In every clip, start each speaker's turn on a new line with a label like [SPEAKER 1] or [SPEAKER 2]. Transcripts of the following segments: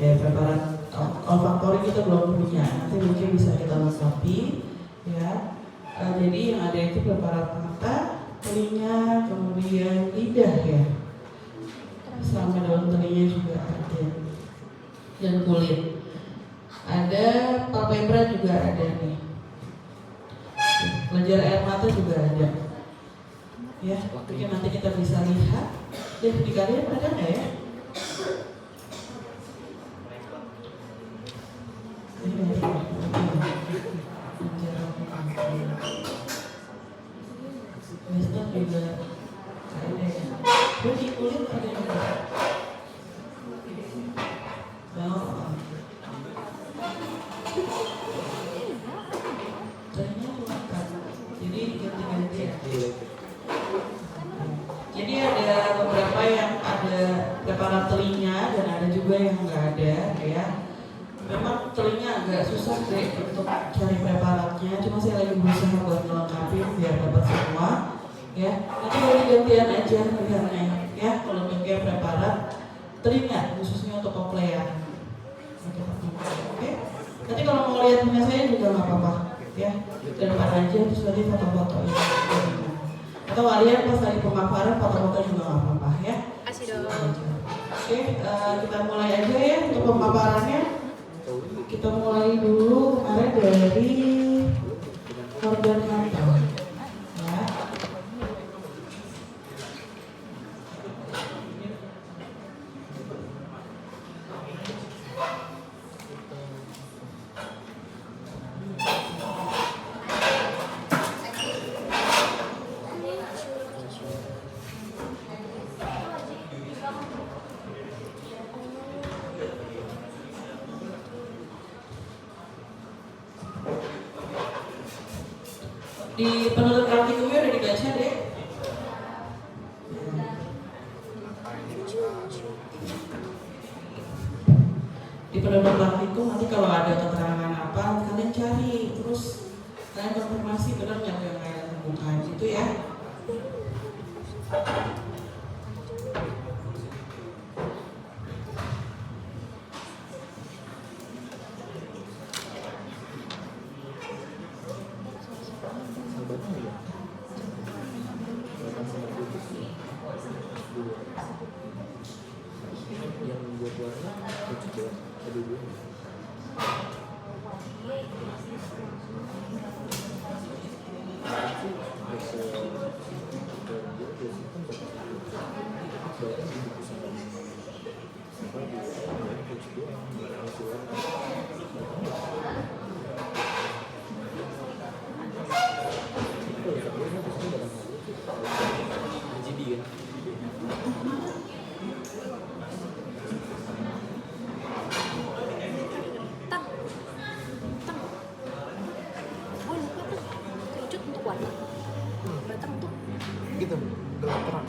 [SPEAKER 1] kayak preparat olfaktori kita belum punya, nanti mungkin bisa kita lengkapi ya. Jadi yang ada itu preparat mata, telinga, kemudian lidah ya, sama daun telinga juga ada, dan kulit. Ada palpebra juga ada nih, kelenjar air mata juga ada ya. Mungkin nanti kita bisa lihat. Di kalian ada nggak ya? Wisdom juga ada ya. Di kulit ada juga. Jadi ada beberapa yang ada preparat telinga dan ada juga yang nggak ada ya. Memang telinga agak susah deh untuk cari preparatnya, cuma saya lagi berusaha buat melengkapi biar dapat semua ya. Nanti boleh gantian aja lihatnya ya, kalau bagian preparat telinga khususnya untuk koklea. Oke. Nanti kalau mau lihat punya saya juga nggak apa-apa ya, ke depan aja terus nanti foto-foto ini. Atau kalian pas lagi pemaparan foto-foto juga nggak apa-apa ya. Oke, kita mulai aja ya untuk pemaparannya. Kita mulai dulu kemarin dari organ mata ya. Di penutup praktikumnya udah dibaca deh. Di penutup praktikum nanti kalau ada keterangan apa kalian cari, terus kalian konfirmasi benar nggak yang kalian temukan gitu ya.
[SPEAKER 2] Gitu, gelap terang.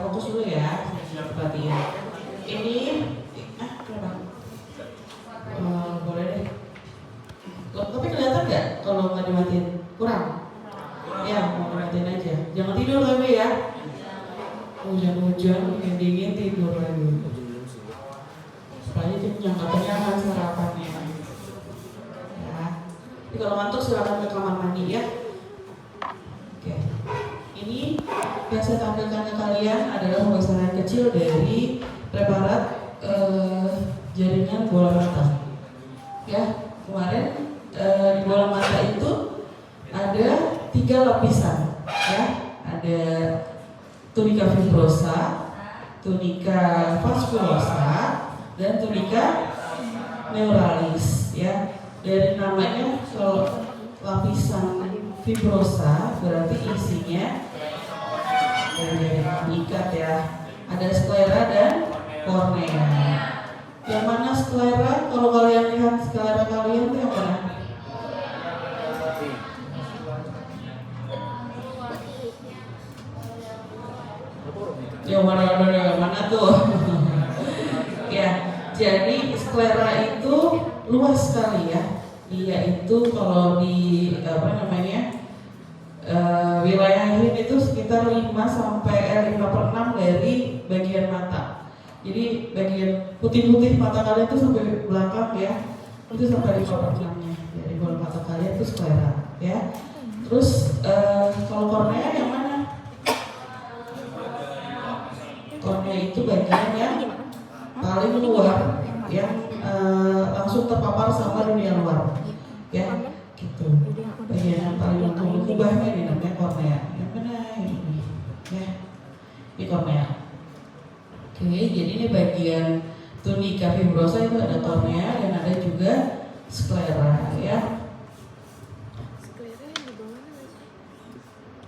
[SPEAKER 1] Fokus dulu ya, perhatian. Ini, boleh deh. Tapi kelihatan nggak kalau nggak dimatiin? Kurang? Ya, mau dimatiin aja. Jangan tidur tapi ya. Hujan-hujan, dingin tidur lagi. Supaya kenyang, katanya sarapannya. Ya. Jadi kalau ngantuk silakan ke kamar mandi ya. Oke. Ini yang saya tampilkan ke kalian adalah pembahasan kecil dari preparat jaringan bola mata. Ya, kemarin di bola mata itu ada 3 lapisan, ya. Ada tunica fibrosa, tunica vasculosa, dan tunica neuralis. Ya, dari namanya kalau lapisan fibrosa berarti isinya ikat ya. Ada sklera dan kornea. Yang mana sklera? Kalau kalian lihat sklera kalian itu yang mana? Yang mana tuh? Ya, jadi sklera itu luas sekali ya. Dia itu kalau di wilayah ini itu sekitar 5 sampai 5/6 dari bagian mata. Jadi bagian putih-putih mata kalian itu sampai belakang ya, itu sampai 5/6-nya dari bola mata kalian itu sklera ya. Terus kalau kornea yang mana? Kornea itu bagian yang paling luar yang langsung terpapar sama dunia luar ya, gitu. Bagian yang paling untung kubahnya ini namanya kornea. Yang mana ini ya, ini kornea. Oke, jadi ini bagian tunika fibrosa itu ada kornea dan ada juga sklera ya.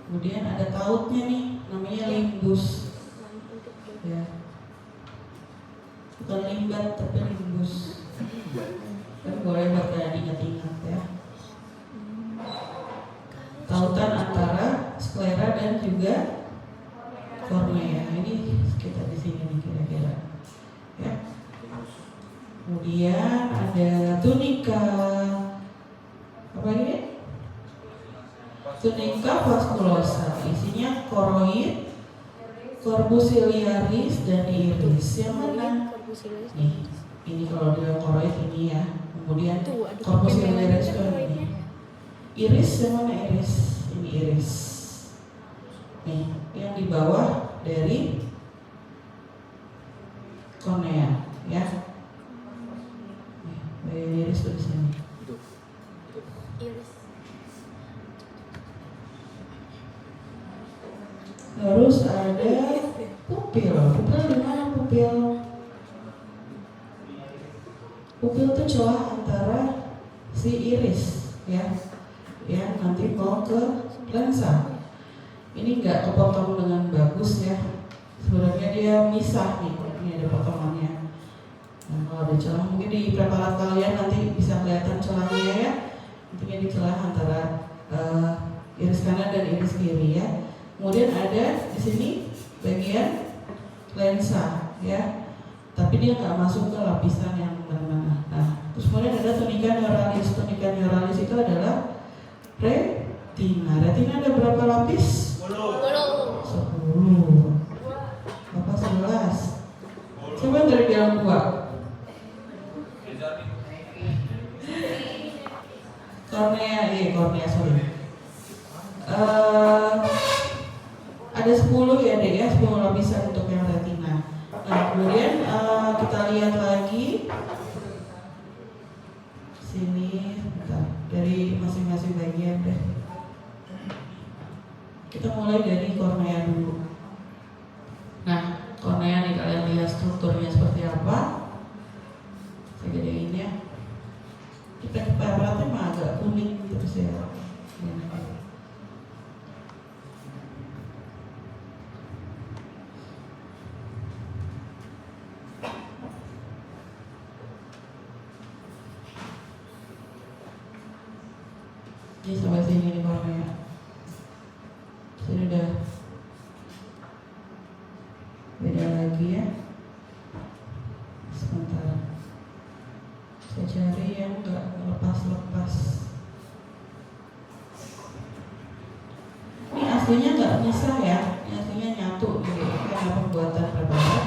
[SPEAKER 1] Kemudian ada tautnya nih, namanya limbus ya. Bukan limbat tapi limbus. Kan boleh berkaya ingat-ingat ya. Tautan antara sklera dan juga kornea. Ini kita di sini nih kira-kira ya. Kemudian ada tunika. Apa ini? Tunika vasculosa. Isinya koroid, corpus ciliaris dan iris. Yang mana? Nih, ini kalau dia koroid ini ya. Kemudian corpus ciliaris ini. Iris yang mana iris? Ini iris. Nih, yang di bawah dari kornea ya. Nih, bagian iris tuh di sini. Terus ada pupil. Pupil di mana pupil? Pupil itu celah antara si iris ya, yang nanti mau ke lensa. Ini nggak kepotong dengan bagus ya. Sebenarnya dia misah nih. Ini ada potongannya. Nah, kalau ada celah mungkin di preparat kalian nanti bisa kelihatan celahnya ya. Intinya di celah antara iris kanan dan iris kiri ya. Kemudian ada di sini bagian lensa ya, tapi dia nggak masuk ke lapisan yang mana-mana. Nah, terus kemudian ada tunika neuralis. Tunika neuralis itu adalah retina. Retina ada berapa lapis? 10. Bapak 11. Coba dari bilang 2. Kornea sorry. Ada 10 ya deh ya, 10 lapisan untuk yang retina. Nah, kemudian kita lihat lagi sini, bentar, dari masing-masing bagian deh. Kita mulai dari kornea dulu. Nah, kornea nih kalian lihat strukturnya seperti apa? Saya gedein ya. Kita preparatnya mah agak kuning terus ya. Ini sampai sini nih kornea. Sini udah beda lagi ya. Sebentar, saya cari yang nggak lepas-lepas. Ini aslinya nggak misah ya. Ini aslinya nyatu gitu karena pembuatan preparat.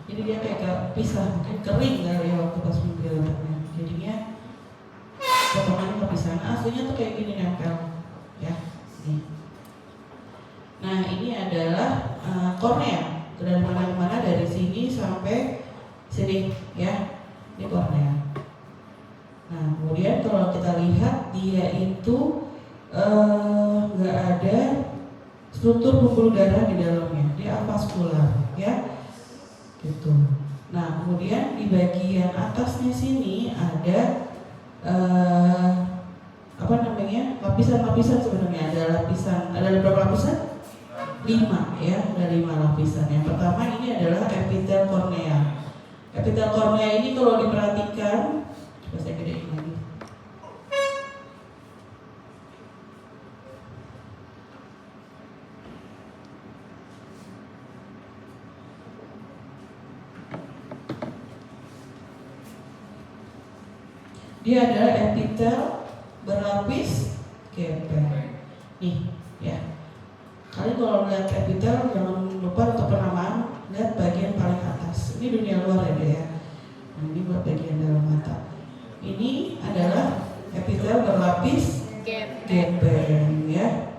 [SPEAKER 1] Jadi dia kayak pisah, mungkin kering kali ya waktu pas pembuatannya. Jadinya potongannya kepisahan. Aslinya tuh kayak gini nempel ya. Nih. Nah, ini adalah kornea. Dari mana-mana, dari sini sampai sini ya. Ini kornea. Nah, kemudian kalau kita lihat dia itu nggak ada struktur pembuluh darah di dalamnya. Dia avaskular ya. Gitu. Nah, kemudian di bagian atasnya sini ada apa namanya lapisan-lapisan sebenarnya. Ada berapa lapisan? 5 ya, ada 5 lapisan. Yang pertama ini adalah epitel kornea. Epitel kornea ini kalau diperhatikan, coba saya gedein lagi. Dia adalah epitel berlapis gepeng. Nih, ya. Kalian kalau melihat epitel jangan lupa untuk penamaan, lihat bagian paling atas. Ini dunia luar ya. Nah, ini buat bagian dalam mata. Ini adalah epitel berlapis gepeng ya.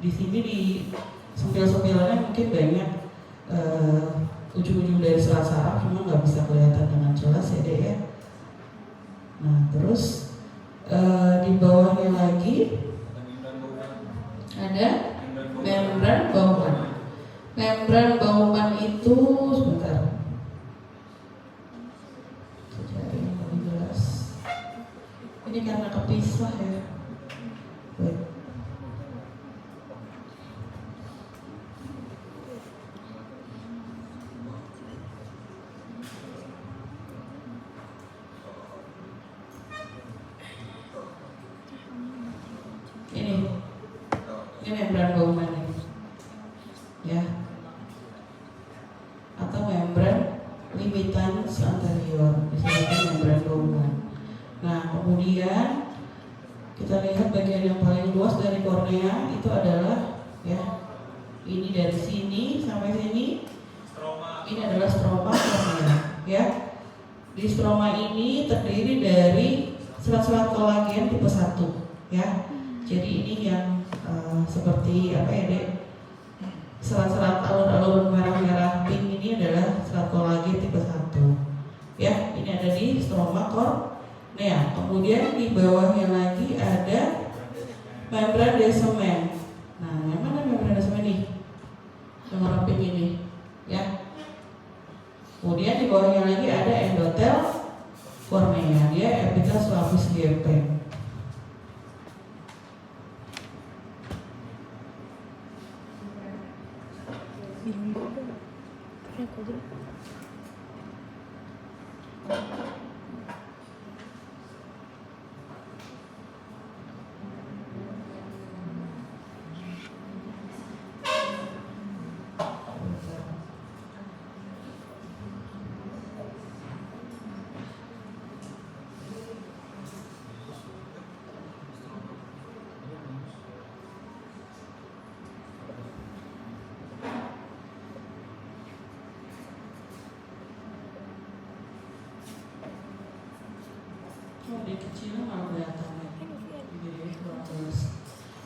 [SPEAKER 1] Di sini di sempil-sempilannya mungkin banyak ujung-ujung dari serat saraf, cuma nggak bisa kelihatan dengan jelas ya deh ya. Nah terus di bawahnya lagi ada membran Bowman. Membran Bowman itu sebentar, saya cari yang lebih jelas. Ini karena kepisah ya. Baik. Ini membran Bowman ini, ya, atau membran limitans anterior, disebutkan membran Bowman. Nah, kemudian kita lihat bagian yang paling luas dari kornea itu adalah, ya, ini dari sini sampai sini, ini adalah stroma kornea, ya. Di stroma ini terdiri dari serat-serat kolagen tipe 1, ya. Jadi ini yang seperti apa ya dek, serat-serat alur-alur merah-merah pink ini adalah serat kolagen tipe 1 ya. Ini ada di stroma kornea. Kemudian di bawahnya lagi ada membran descemen. Nah, yang mana membran descemen nih? Yang warna pink ini ya. Kemudian di bawahnya lagi ada endotel kornea, dia epitel lapis gepeng. Di kecilnya malah kelihatan ya.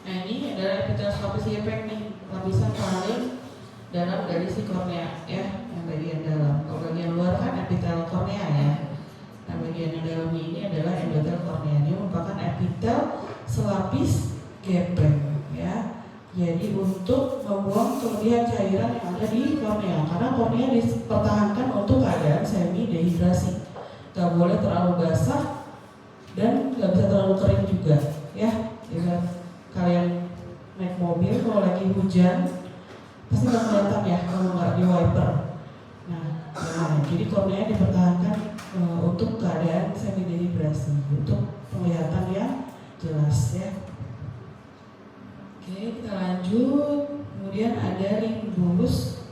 [SPEAKER 1] Nah, ini adalah epitel lapis gepeng nih, lapisan paling dalam dari si kornea ya, yang bagian dalam. Kalau bagian luar kan epitel kornea ya. Nah, bagian yang dalam ini adalah endotel kornea. Dia merupakan epitel selapis gepeng ya. Jadi untuk membuang kelebihan cairan yang ada di kornea, karena kornea dipertahankan untuk keadaan semi dehidrasi. Gak boleh terlalu basah dan nggak bisa terlalu kering juga ya. Jika kalian naik mobil kalau lagi hujan pasti nggak kelihatan ya kalau nggak di wiper. Nah, jadi kornea dipertahankan untuk keadaan semi dehidrasi, untuk penglihatan yang jelas ya. Oke, kita lanjut. Kemudian ada limbus.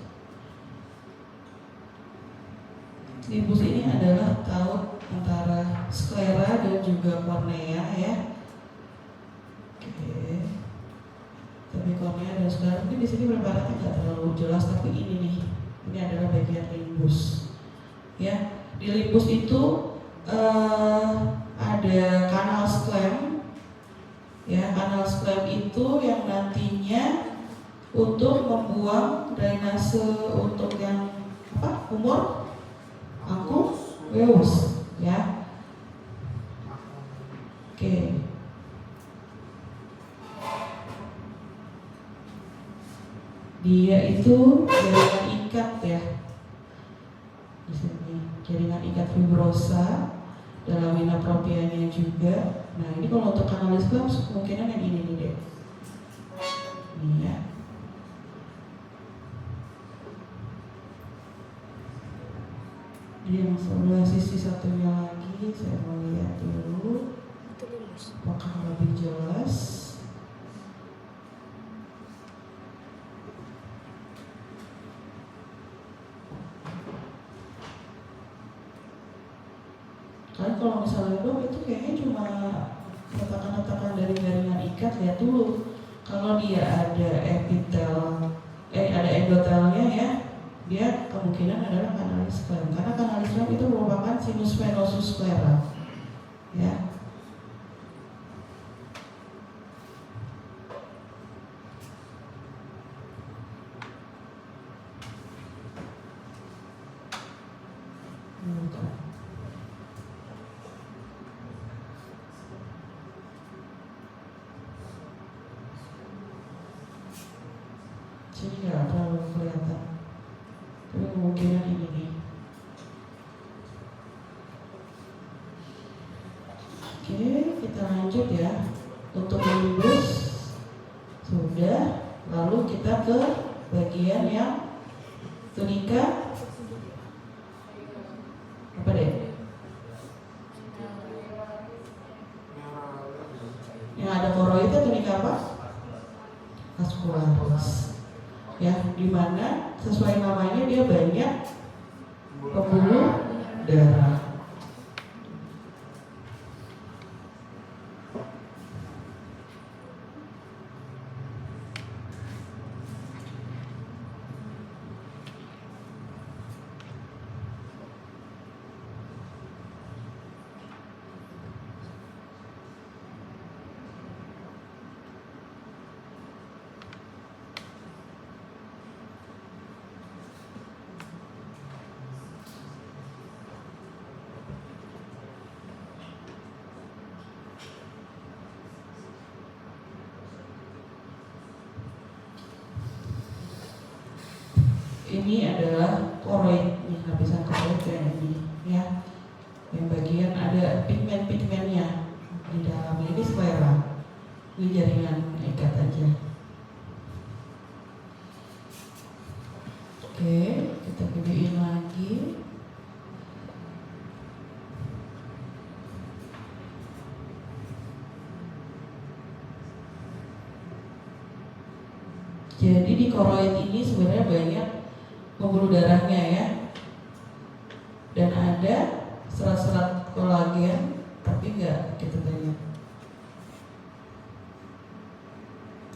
[SPEAKER 1] Limbus ini adalah taut antara sklera dan juga kornea ya. Oke. Tapi kornea dan sklera mungkin di sini preparatnya tidak terlalu jelas, tapi ini nih, ini adalah bagian limbus. Ya, di limbus itu ada kanal sklem. Ya, kanal sklem itu yang nantinya untuk membuang drainase untuk yang apa? Umur aqueous ya. Oke. Dia itu jaringan ikat ya. Di sini jaringan ikat fibrosa ada lamina proprianya juga. Nah ini kalau untuk kanalis clumps kemungkinan yang ini nih deh. Ini ya. Jadi yang sebelah sisi satunya lagi saya mau lihat dulu apakah lebih jelas. Kan kalau misalnya dok itu kayaknya cuma retakan-retakan dari jaringan ikat, lihat dulu kalau dia ada ada endotelnya ya, dia kemungkinan adalah kanalis clamp karena kanalis clamp itu merupakan sinus venosus sclera ya. Sini nggak terlalu kelihatan, tapi kemungkinan ini nih. Oke, kita lanjut ya. Untuk menimbus sudah, lalu kita ke bagian yang tunika apa deh? Yang ada koroidnya tunika apa? Vascularis. Ya, dimana sesuai namanya dia banyak pembuluh darah. Ini adalah koroid, nih lapisan koroid kayak ini ya. Yang bagian ada pigmen-pigmennya di dalam ini sclera. Ini jaringan ikat aja. Oke, kita gedein lagi. Jadi di koroid ini sebenarnya banyak pembuluh darahnya ya, dan ada serat-serat kolagen tapi nggak gitu banyak.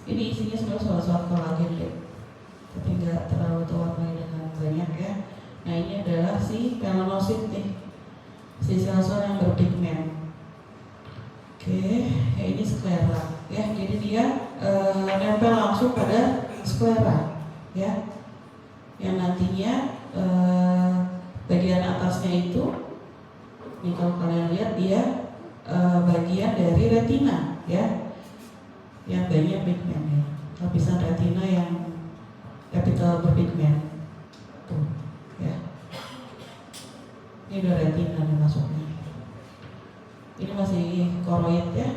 [SPEAKER 1] Ini isinya sebenarnya serat-serat kolagen deh, tapi nggak terlalu terwarnai dengan banyak ya. Nah ini adalah si melanosit nih, si sel-sel yang berpigmen. Oke, ya ini sclera ya, jadi dia nempel langsung pada sclera ya, yang nantinya bagian atasnya itu nih kalau kalian lihat dia bagian dari retina ya, yang banyak pigmen ya, lapisan retina yang epitel berpigmen tuh ya. Ini udah retina nih masuknya. Ini masih koroid ya.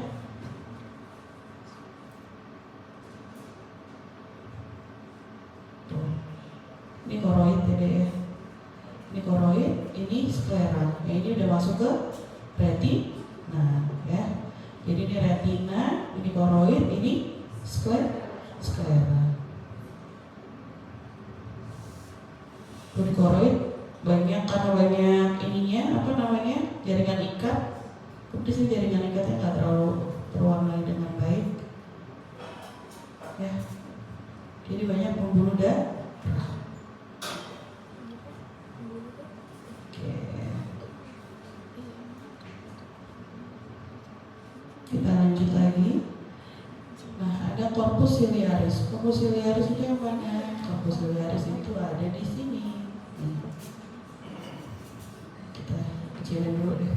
[SPEAKER 1] Ini koroid ya, ini koroid, ini sclera. Ya, ini udah masuk ke retina ya. Jadi ini retina, ini koroid, ini sclera. Di koroid banyak karena banyak ininya apa namanya jaringan ikat. Tapi di sini jaringan ikatnya nggak terlalu terwarnai dengan baik ya. Jadi banyak pembuluh darah. Kita lanjut lagi. Nah, ada corpus ciliaris. Corpus ciliaris itu yang mana? Corpus ciliaris itu ada di sini. Kita kecilin dulu deh.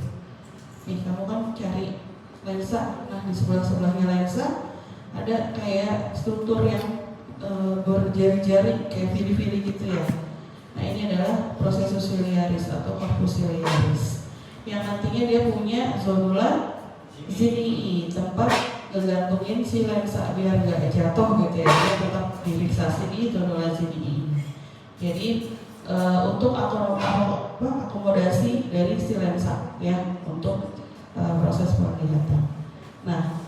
[SPEAKER 1] Nih, kamu kan cari lensa. Nah, di sebelah-sebelahnya lensa ada kayak struktur yang berjari-jari kayak vili-vili gitu ya. Nah, ini adalah prosesus ciliaris atau corpus ciliaris. yang nantinya dia punya zonula ZII, tempat ngegantungin si lensa biar nggak jatuh gitu ya, dia tetap difiksasi di zonula ZII. Jadi untuk akomodasi dari si lensa ya untuk proses penglihatan. Nah,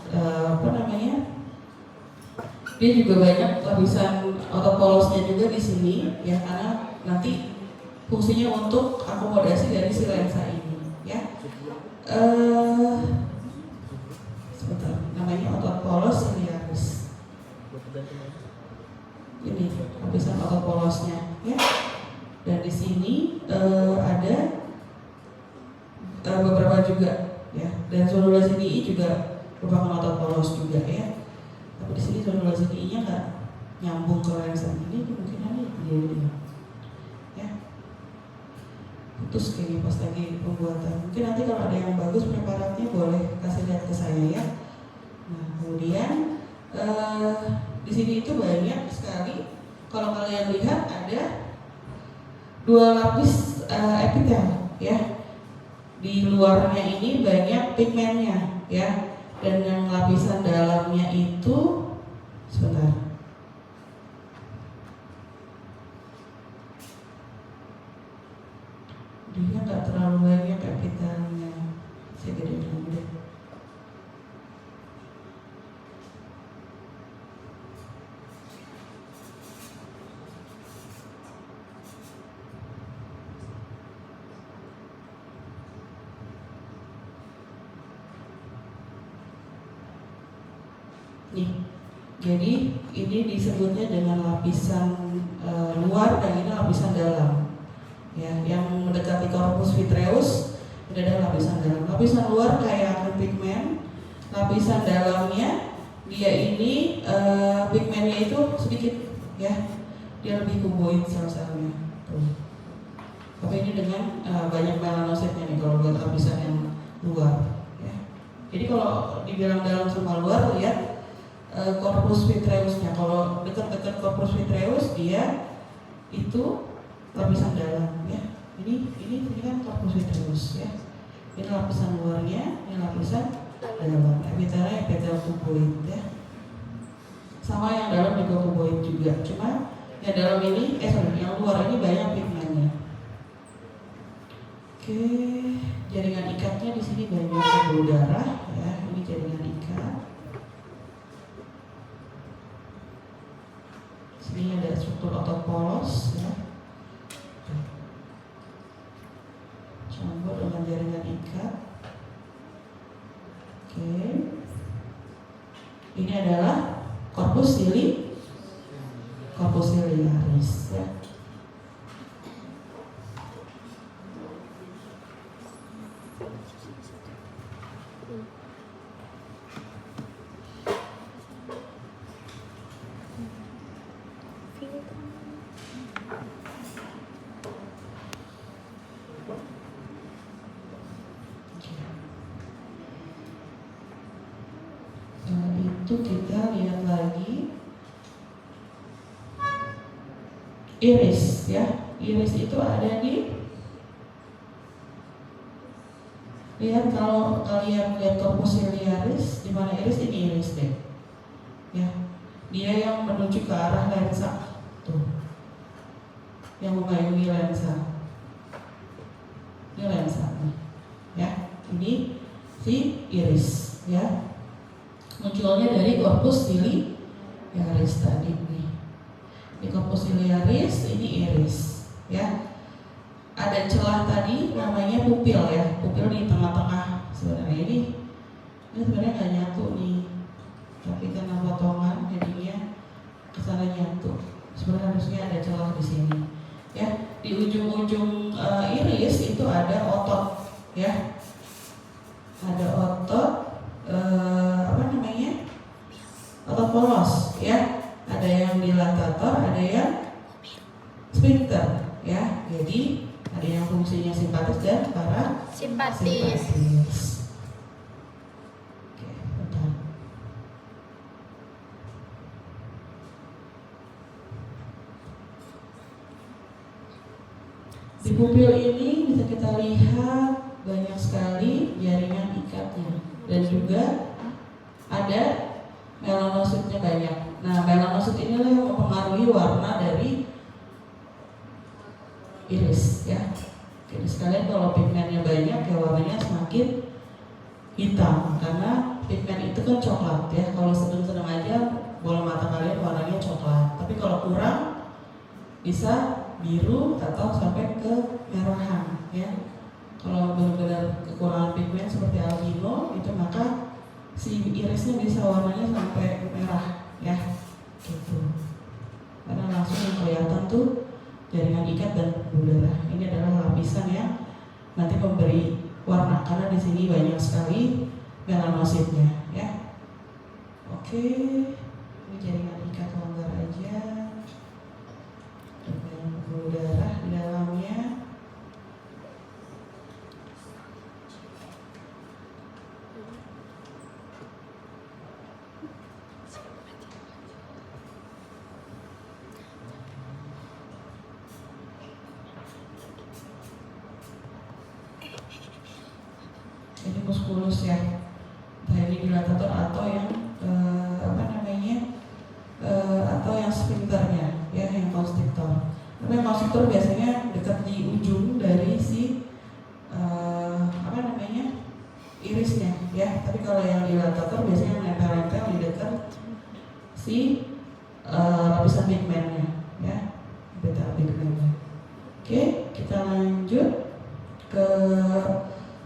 [SPEAKER 1] dia juga banyak lapisan otopolosnya juga di sini ya, karena nanti fungsinya untuk akomodasi dari si lensa ini ya. Sebentar, namanya otopolos ciliaris. Ini lapisan otopolosnya ya. Dan di sini ada beberapa juga ya. Dan zonula ZII juga merupakan otopolos juga ya. Tapi di sini zonula ZII-nya nggak nyambung ke lensa ini, kemungkinannya dia ya putus kayaknya pas lagi pembuatan. Mungkin nanti kalau ada yang bagus preparatnya boleh kasih lihat ke saya ya. Nah kemudian di sini itu banyak sekali, kalau kalian lihat ada 2 lapis epitel ya. Di luarnya ini banyak pigmennya ya. Dan yang lapisan dalamnya itu sebentar. Dia nggak terlalu banyak epitelnya. Saya gedein dulu deh. Nih, jadi ini disebutnya dengan lapisan luar dan ini lapisan dalam. Ya, yang mendekati corpus vitreus ini adalah lapisan dalam. Lapisan luar kayak pigmen, lapisan dalamnya dia ini pigmennya itu sedikit ya, dia lebih kuboid sel-selnya. Tapi ini dengan banyak melanositnya nih kalau buat lapisan yang luar. Ya. Jadi kalau dibilang dalam sama luar, lihat corpus vitreusnya. Kalau dekat-dekat corpus vitreus dia itu lapisan dalam ya. Ini kan corpus vitreus ya. Ini lapisan luarnya, ini lapisan dalam. Epitelnya epitel kuboid ya. Sama yang dalam juga kuboid juga. Cuma yang dalam ini, yang luar ini banyak pigmennya. Oke, jaringan ikatnya di sini banyak pembuluh darah ya. Ini jaringan ikat. Sini ada struktur otopolos ya. Campur dengan jaringan ikat. Oke. Ini adalah corpus ciliaris ya. Itu kita lihat lagi iris ya. Iris itu ada di, lihat kalau kalian lihat corpus ciliaris di mana iris, ini iris deh ya. Dia yang menuju ke arah lensa tuh, yang memayungi lensa. Ini lensa nih ya. Ini si iris ya. Munculnya dari corpus ciliaris tadi nih. Di corpus ciliaris, ini iris ya. Ada celah tadi namanya pupil ya. Pupil di tengah-tengah sebenarnya. Ini sebenarnya nggak nyatu nih, tapi karena potongan jadinya kesana nyatu. Sebenarnya harusnya ada celah di sini ya. Di ujung-ujung iris itu ada otot ya. Ada otot otot polos ya. Ada yang dilatator, ada yang sphincter ya. Jadi ada yang fungsinya simpatis dan parasimpatis. Oke, bentar. Di pupil ini bisa kita lihat banyak sekali jaringan ikatnya dan juga ada melanositnya banyak. Nah, melanosit inilah yang mempengaruhi warna dari iris ya. Jadi sekalian kalau pigmennya banyak ya warnanya semakin hitam karena pigmen itu kan coklat ya. Kalau sedang-sedang aja bola mata kalian warnanya coklat. Tapi kalau kurang bisa biru atau sampai ke merahan ya. Kalau benar-benar kekurangan pigmen seperti albino itu maka si irisnya bisa warnanya sampai merah ya gitu. Karena langsung yang kelihatan tuh jaringan ikat dan pembuluh darah. Ini adalah lapisan yang nanti memberi warna karena di sini banyak sekali melanositnya ya. Oke, ini jaringan ikat longgar aja. Dengan pembuluh darah di dalamnya. Ini muskulus ya, entah ini dilatator atau yang atau yang sphincternya ya, yang constrictor. Tapi yang constrictor biasanya dekat di ujung dari si irisnya ya. Tapi kalau yang dilatator biasanya menempel-nempel di dekat si lapisan pigmennya ya, beta pigmennya. Oke, kita lanjut ke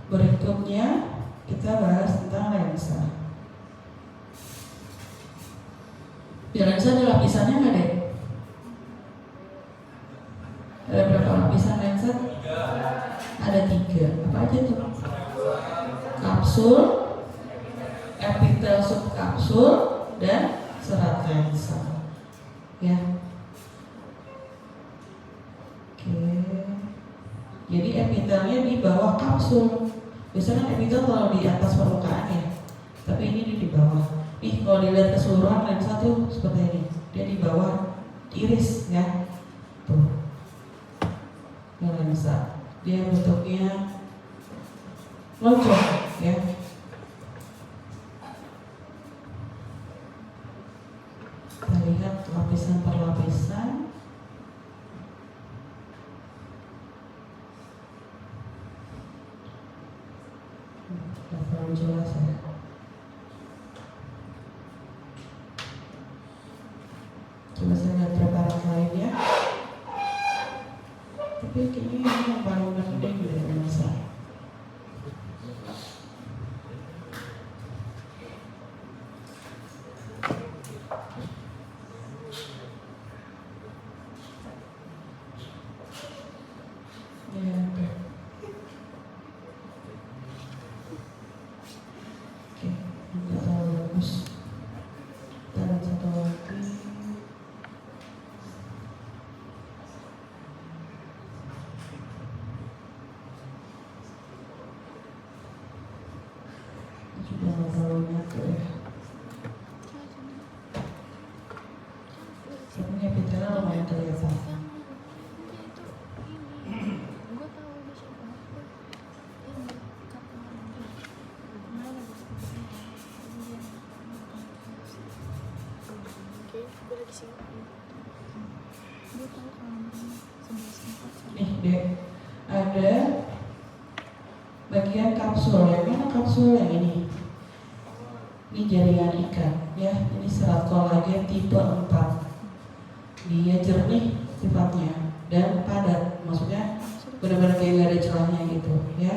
[SPEAKER 1] berikutnya, kita bahas tentang lensa. Ya, lensa ada lapisannya nggak deh? Ada berapa lapisan lensa? Ada 3. Apa aja tuh? Kapsul, epitel subkapsul, dan serat lensa. Ya. Oke. Jadi epitelnya di bawah kapsul. Biasanya epitel kalau di atas permukaan ya, tapi ini di bawah. Nih kalau dilihat keseluruhan lensa tuh seperti ini, dia di bawah iris ya. Tuh, ini lensa. Dia bentuknya lonjong ya. Kita lihat lapisan per lapisan. Tidak terlalu jelas ya. Coba saya lihat preparat lainnya. Tapi kayaknya ini yang paling penting dari lensa. Nih dek, ada bagian kapsul. Yang mana kapsul? Yang ini. Ini jaringan ikat ya. Ini serat kolagen tipe 4. Dia jernih sifatnya dan padat. Maksudnya benar-benar kayak gak ada celahnya gitu ya.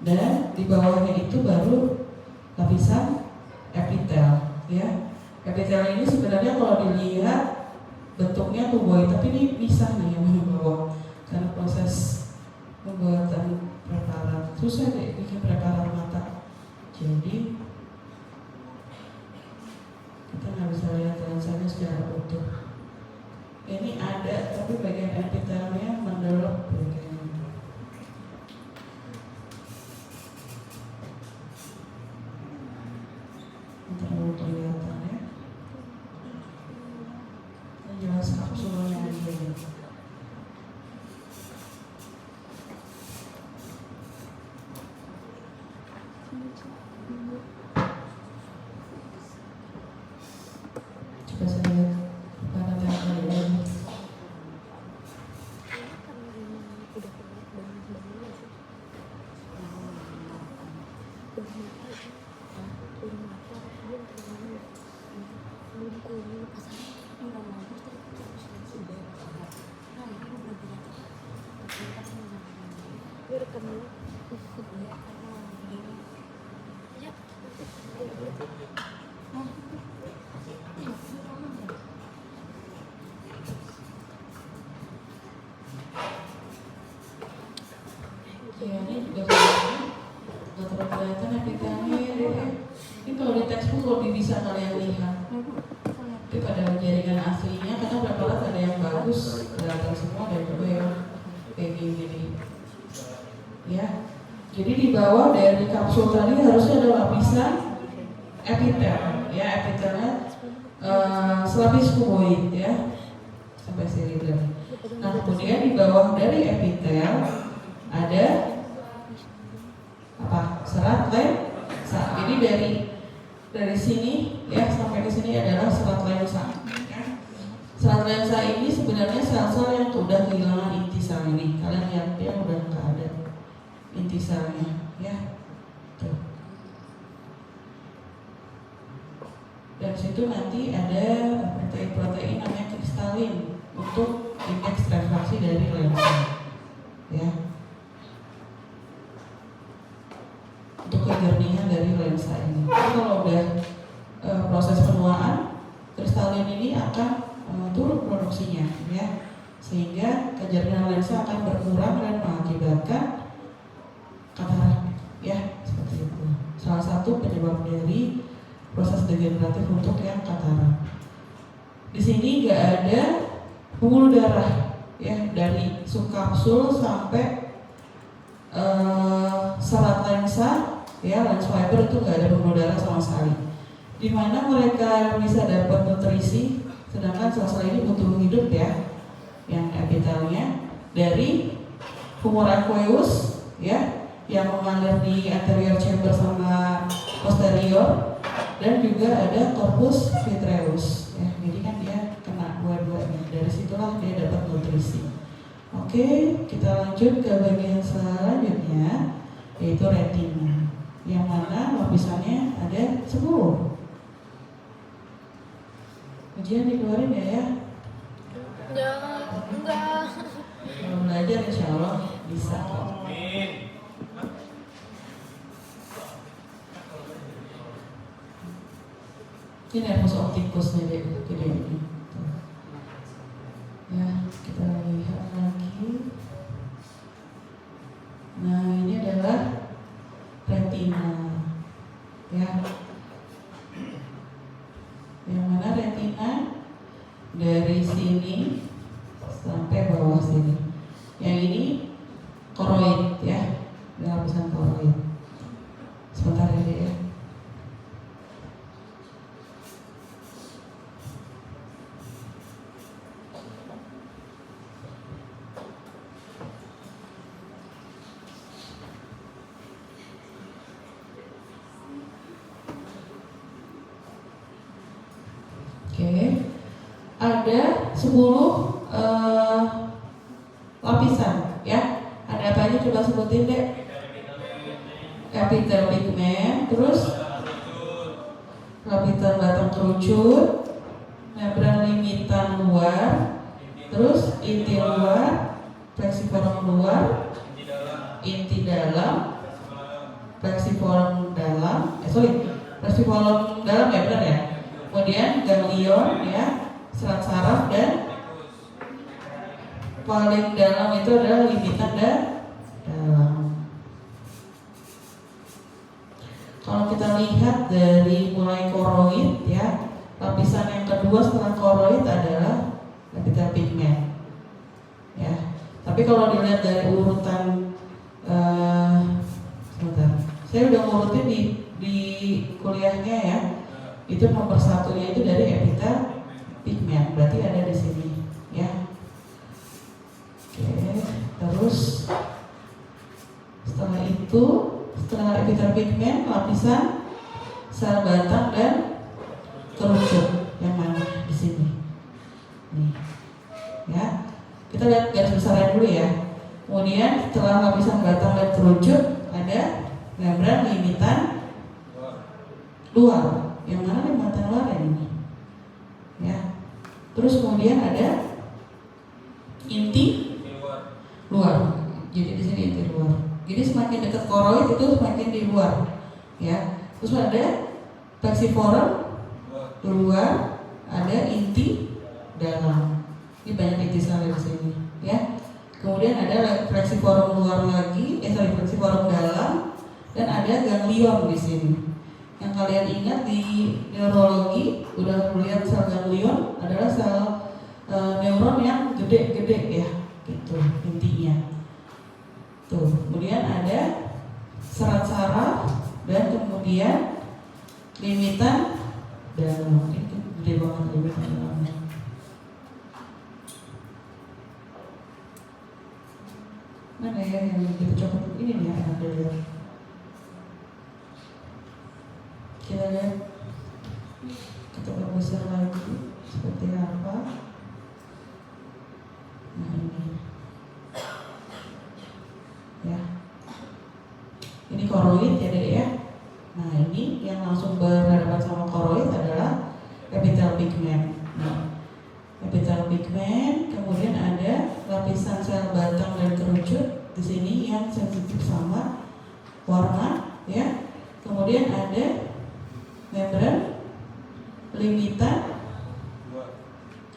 [SPEAKER 1] Dan di bawahnya itu baru lapisan epitel ya. Epitel ini sebenarnya kalau dilihat bentuknya kuboid, tapi ini pisah nih yang bawah karena proses pembuatan preparat. Susah deh bikin preparat mata. Jadi kita nggak bisa lihat lensanya secara utuh. Ini ada, tapi bagian epitelnya mendelok begini. Terlalu kelihatan ya. Ini jelas kapsulnya aja ya. Ya, ini juga kayaknya nggak terlalu kelihatan epitelnya deh. Ini kalau di textbook lebih bisa kalian lihat. Tapi pada jaringan aslinya karena preparat ada yang bagus, kelihatan semua, dan juga yang kayak gini. Ya, jadi di bawah dari kapsul tadi harusnya ada lapisan epitel. Ya, epitelnya selapis kuboid ya, sampai sini bilang. Nah, kemudian di bawah dari epitel ada apa? Serat lensa. Jadi dari sini ya sampai di sini adalah serat lensa. Serat lensa ini sebenarnya sel-sel yang udah kehilangan inti sel ini. Kalian lihat dia udah nggak ada inti selnya, ya. Tuh. Dan situ nanti ada protein namanya kristalin untuk ekstraksi dari lensa, ya. Untuk kejernihan dari lensa ini. Jadi kalau udah proses penuaan, kristalin ini akan turun produksinya, ya, sehingga kejernihan lensa akan berkurang dan mengakibatkan katarak, ya, seperti itu. Salah satu penyebab dari proses degeneratif untuk yang katarak. Di sini nggak ada pembuluh darah, ya, dari subkapsul sampai serat lensa. Ya, lens fiber itu nggak ada pembuluh darah sama sekali. Di mana mereka bisa dapat nutrisi, sedangkan sel-sel ini butuh hidup ya, yang epitelnya dari humor aqueous ya, yang mengalir di anterior chamber sama posterior, dan juga ada corpus vitreus. Ya, jadi kan dia kena dua-duanya. Dari situlah dia dapat nutrisi. Oke, kita lanjut ke bagian selanjutnya, yaitu retina. Yang mana lapisannya ada 10. Ujian dikeluarin ya?
[SPEAKER 3] Enggak.
[SPEAKER 1] Kalau belajar insya Allah bisa. Ini nervus opticusnya deh, gede ini. Ya, kita lihat lagi. Nah, ini adalah retina, ya. Yang mana retina dari sini sampai bawah sini. Yang ini koroid, ya, lapisan koroid. Sebentar ya. Oke, ada 10 lapisan, ya. Ada apa aja coba sebutin deh. Epitel pigment, terus lapisan batang kerucut, membran limitan luar, terus inti luar, plexiform luar, inti dalam, plexiform dalam, plexiform dalam ya, benar ya. Kemudian ganglion, ya, serat saraf, dan paling dalam itu adalah limitan dalam. Kalau kita lihat dari mulai koroid, ya, lapisan yang kedua setelah koroid adalah epitel pigment, ya. Tapi kalau dilihat dari urutan, sebentar, saya udah ngurutin di kuliahnya ya. Itu nomor satunya itu dari epitel pigment, berarti ada di sini, ya. Oke, terus setelah itu, setelah epitel pigment, lapisan sel batang dan kerucut yang mana di sini, nih, ya. Kita lihat garis besarnya dulu ya. Kemudian setelah lapisan batang dan kerucut ada membran limitan luar. Yang mana limitan luar ini? Terus kemudian ada inti luar. Jadi di sini inti luar. Jadi semakin dekat koroid itu semakin di luar, ya. Terus ada plexiforum luar, ada inti dalam. Ini banyak inti sekali di sini, ya. Kemudian ada plexiforum luar lagi, plexiforum dalam, dan ada ganglion di sini. Yang kalian ingat di neurologi udah melihat sel ganglion adalah sel neuron yang gede-gede, ya, gitu intinya. Tuh, kemudian ada serat saraf dan kemudian limitan dalam. Itu gede banget limitan dalamnya. Mana ya yang kita coba ini nih yang ada lihat. Kita lihat kita perbesar lagi seperti apa. Nah ini. Ya, ini koroid ya dek ya. Nah ini yang langsung berhadapan sama koroid adalah epithelial pigment. Nah, epithelial pigment, kemudian ada lapisan sel batang dan kerucut di sini yang sensitif sama warna, ya. Kemudian ada membran limitan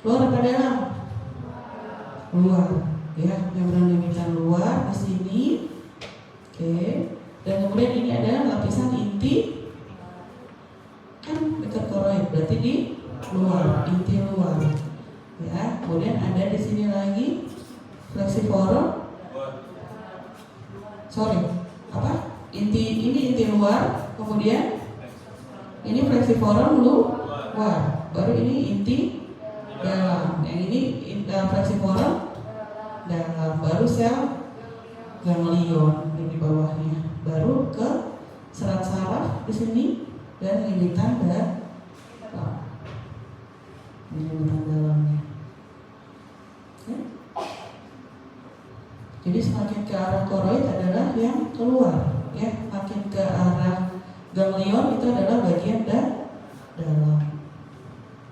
[SPEAKER 1] luar apa dalam? Luar. Ya, membran limitan luar di sini. Oke. Dan kemudian ini adalah lapisan inti, kan dekat koroid, berarti di luar, inti luar. Ya, kemudian ada di sini lagi plexiforum. Apa? Ini inti luar, kemudian ini plexiforum luar. Baru ini inti dalam. Yang ini plexiforum dalam, baru sel ganglion di bawahnya, baru ke serat saraf di sini dan limitan dalam. Ini limitan dalamnya. Ya. Jadi semakin ke arah koroid adalah yang keluar, ya. Makin ke arah ganglion itu adalah bagian dalam.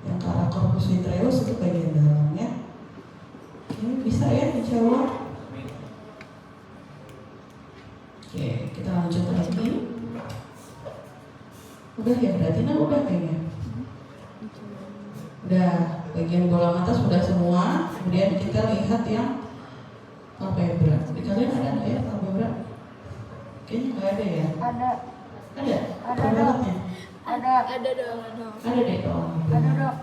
[SPEAKER 1] Yang ke arah corpus vitreus itu bagian dalam, ya. Ini bisa ya, insya Allah. Oke, kita lanjut lagi. Udah ya, berarti udah kayaknya. Udah, bagian bola mata sudah semua. Kemudian kita lihat yang palpebra. Di kalian ada nggak ya palpebra? Kayaknya nggak ada ya.
[SPEAKER 3] Ada.
[SPEAKER 1] Ada.
[SPEAKER 3] Ada dong. Ada dong.
[SPEAKER 1] Ada deh dong.
[SPEAKER 3] Ada dong.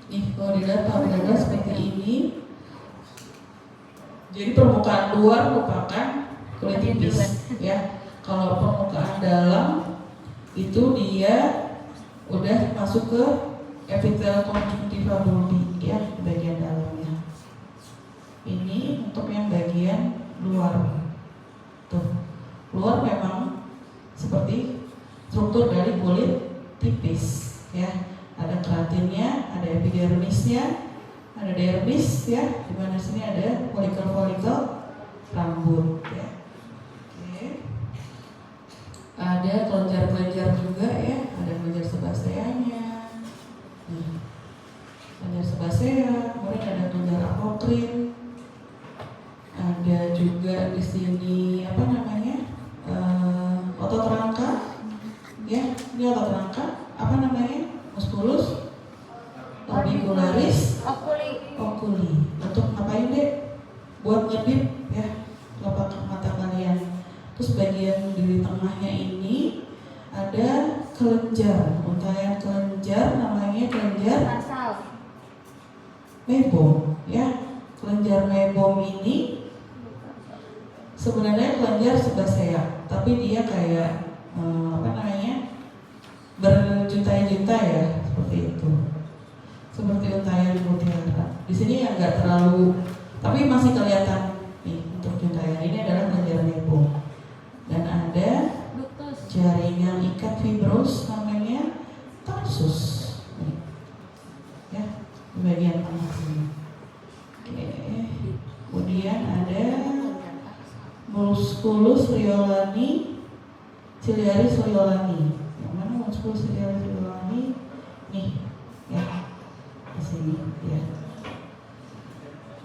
[SPEAKER 1] Nih, kalau dilihat palpebra seperti ini. Jadi permukaan luar merupakan kulit tipis, ya. Kalau permukaan dalam itu dia udah masuk ke epithelial conjunctiva bulbi, ya, bagian dalamnya. Ini untuk yang bagian luar. Tuh, luar memang seperti struktur dari kulit tipis, ya. Ada keratinnya, ada epidermisnya, ada dermis, ya. Di mana sini ada folikel-folikel rambut, ya. Oke. Ada kelenjar-kelenjar juga, ya. Ada kelenjar sebaseanya. Kelenjar sebasea, kemudian ada kelenjar apokrin. Ada juga di sini apa namanya? Otot rangka. Ya, ini otot rangka. Apa namanya? Musculus orbicularis oculi. Untuk ngapain deh? Buat ngedip, ya, telapak mata kalian. Terus bagian di tengahnya ini ada kelenjar, untayan kelenjar, namanya kelenjar Meiboom, ya. Kelenjar Meiboom ini sebenarnya kelenjar sebasea, tapi dia kayak apa namanya, berjuta-juta ya, seperti itu. Seperti untayan mutiara. Di sini ya nggak terlalu, tapi masih kelihatan nih untuk untayan. Ini adalah kelenjar Nepo. Dan ada jaringan ikat fibros namanya tarsus. Nih. Ya, di bagian tengah sini. Oke. Kemudian ada musculus riolani, ciliaris riolani. Yang mana musculus ciliaris riolani? Nih, ya, di sini, ya.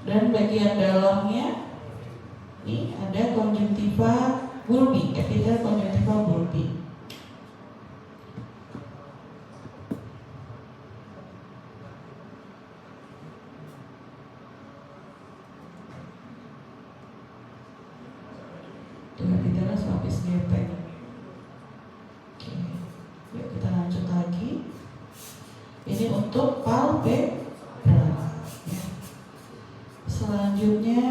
[SPEAKER 1] Dan bagian dalamnya, ini ada conjunctiva bulbi, epitel conjunctiva bulbi. Epitelnya selapis gepeng. Oke, yuk kita lanjut lagi. Ini untuk palpebra. Ya. Selanjutnya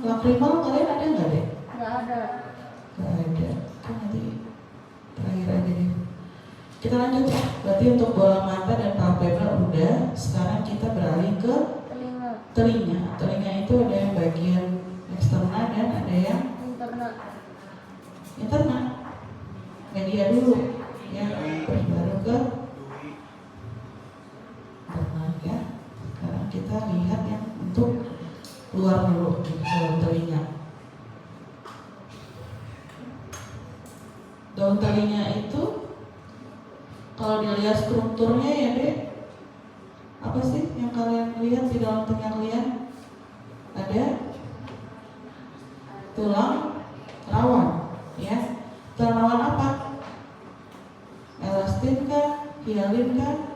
[SPEAKER 1] lakrimal kalian ada nggak deh?
[SPEAKER 3] Nggak ada.
[SPEAKER 1] Nggak ada. Kan nanti terakhir aja deh. Kita lanjut ya. Berarti untuk bola mata dan palpebra udah. Sekarang kita beralih ke telinga. Telinga itu ada yang bagian eksternal dan ada yang internal. Media dulu ya, terus baru ke internal ya. Sekarang kita lihat yang untuk luar dulu di dalam telinga. Daun telinga itu kalau dilihat strukturnya ya dek, apa sih yang kalian lihat di dalam telinga kalian? Ada tulang rawan, ya. Tulang rawan apa? Elastin kah? Hialin kah?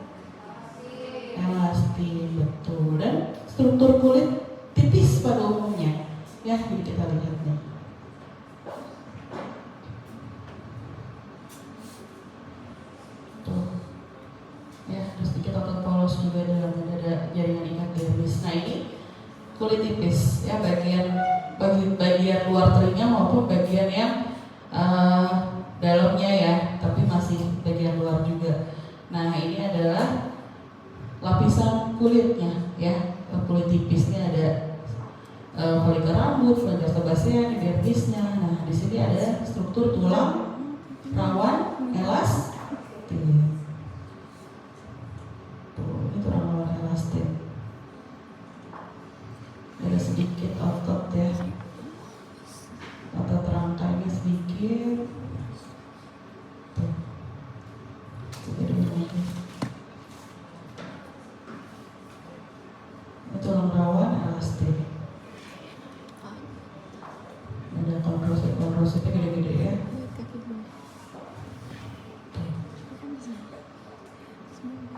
[SPEAKER 1] Elastin, betul. Dan struktur kulit tipis pada umumnya, ya. Jadi kita lihat nih. Tuh, ya. Terus sedikit otot polos juga dalam ada jaringan ikat dermis. Nah ini kulit tipis, ya, bagian luar telinga maupun bagian yang dalamnya ya, tapi masih bagian luar juga. Nah ini adalah lapisan kulitnya ya, kulit tipisnya ada folikel rambut, folikel sebasea, dermisnya. Nah di sini ada struktur tulang rawan elastin. Tuh, ini tulang rawan elastin. Ada sedikit otot ya, otot rangkainya sedikit. Tuh, coba dulu lagi. Ini tulang rawan elastin. Ada kondrositnya gede-gede ya.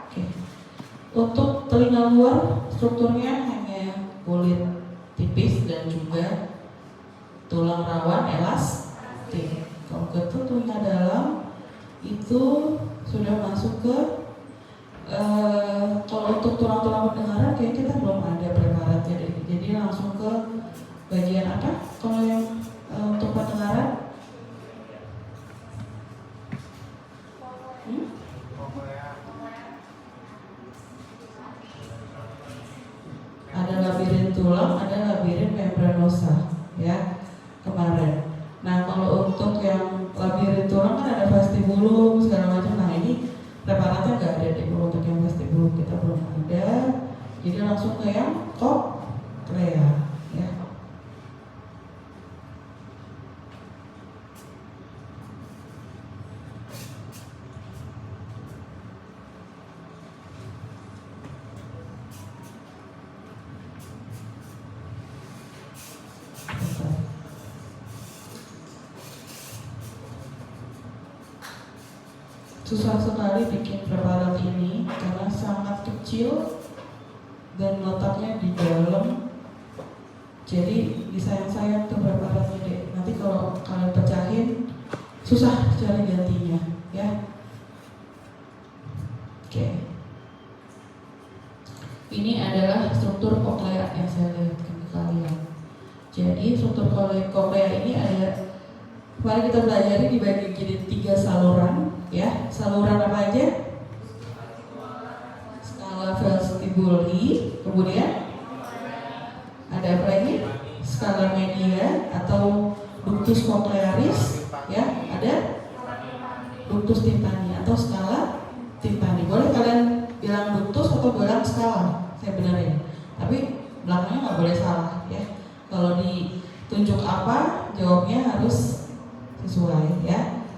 [SPEAKER 1] Oke. Untuk telinga luar strukturnya hanya kulit tipis dan juga tulang rawan elastin. Kalau ke telinga dalam itu sudah masuk ke kalau untuk tulang-tulang pendengaran kayak kita belum ada preparatnya deh. Jadi langsung ke bagian apa? Kalau yang untuk pendengaran? Ada labirin tulang, ada labirin membranosa, ya, kemarin. Nah kalau untuk yang labirin tulang kan ada vestibulum segala macam. Nah ini preparatnya nggak ada deh. Kalau untuk yang vestibulum kita belum ada, jadi langsung ke yang koklea, ya. Susah sekali bikin preparat ini karena sangat kecil dan letaknya di dalam. Jadi disayang-sayang tuh preparatnya deh. Nanti kalau kalian pecahin susah cari gantinya, ya. Oke. Ini adalah struktur koklea yang saya lihatkan ke kalian. Jadi struktur koklea ini ada, kemarin kita pelajari dibagi jadi 3 saluran, ya. Saluran apa aja? vestibuli, kemudian ada apa lagi? Skala media atau ductus cochlearis, ya, ada ductus timpani atau skala timpani. Boleh kalian bilang ductus atau bilang skala, saya benerin. Tapi belakangnya nggak boleh salah, ya. Kalau ditunjuk apa, jawabnya harus sesuai, ya.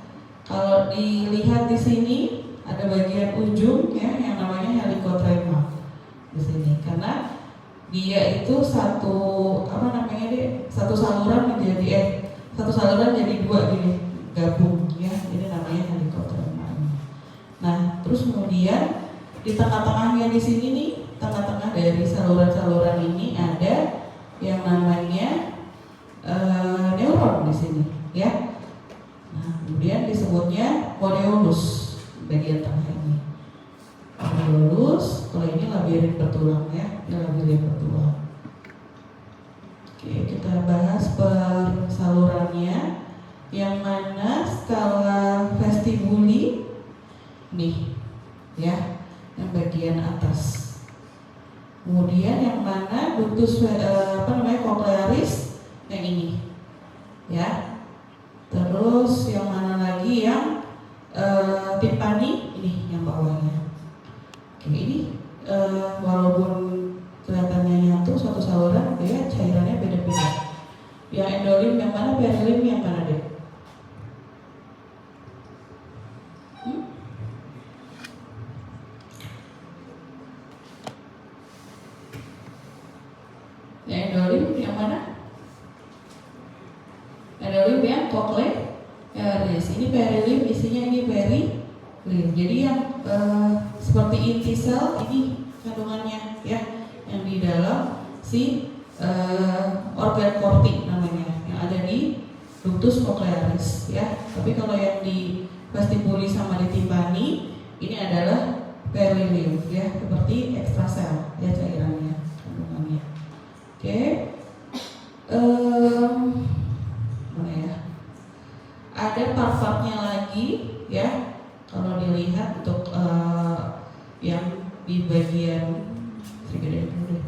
[SPEAKER 1] Kalau dilihat di sini ada bagian ujung, ya, yang namanya helicotrema di sini, karena dia itu satu saluran jadi dua gini gabung, ya, ini namanya helicotrema. Nah, terus kemudian di tengah-tengahnya di sini nih, tengah-tengah dari saluran-saluran ini ada yang namanya neuron di sini, ya. Nah, kemudian disebutnya moneolus bagian tengah ini. Moneolus, kalau ini labirin bertulang, ya, ini labirin bertulang. Oke, kita bahas per salurannya. Yang mana skala vestibuli nih, ya, yang bagian atas. Kemudian yang mana ductus cochlearis yang ini, ya. Terus yang mana lagi yang timpani ini yang bawahnya. Oke, ini walaupun kelihatannya nyatu satu saluran, ya, cairannya beda-beda. Yang endolim yang mana, perilim yang mana deh? Yang endolim yang mana? Endolim yang cochlearis. Ini perilim, isinya ini perilim. Jadi yang seperti inti sel ini kandungannya, ya, yang di dalam si organ kortik namanya, yang ada di ductus cochlearis, ya. Tapi kalau yang di vestibuli sama di timpani ini adalah perilim, ya, seperti ekstrasel, ya, cairannya, kandungannya. Oke. Mana ya? Ada part-partnya lagi, ya. Kalau dilihat untuk yang di bagian segede dulu deh.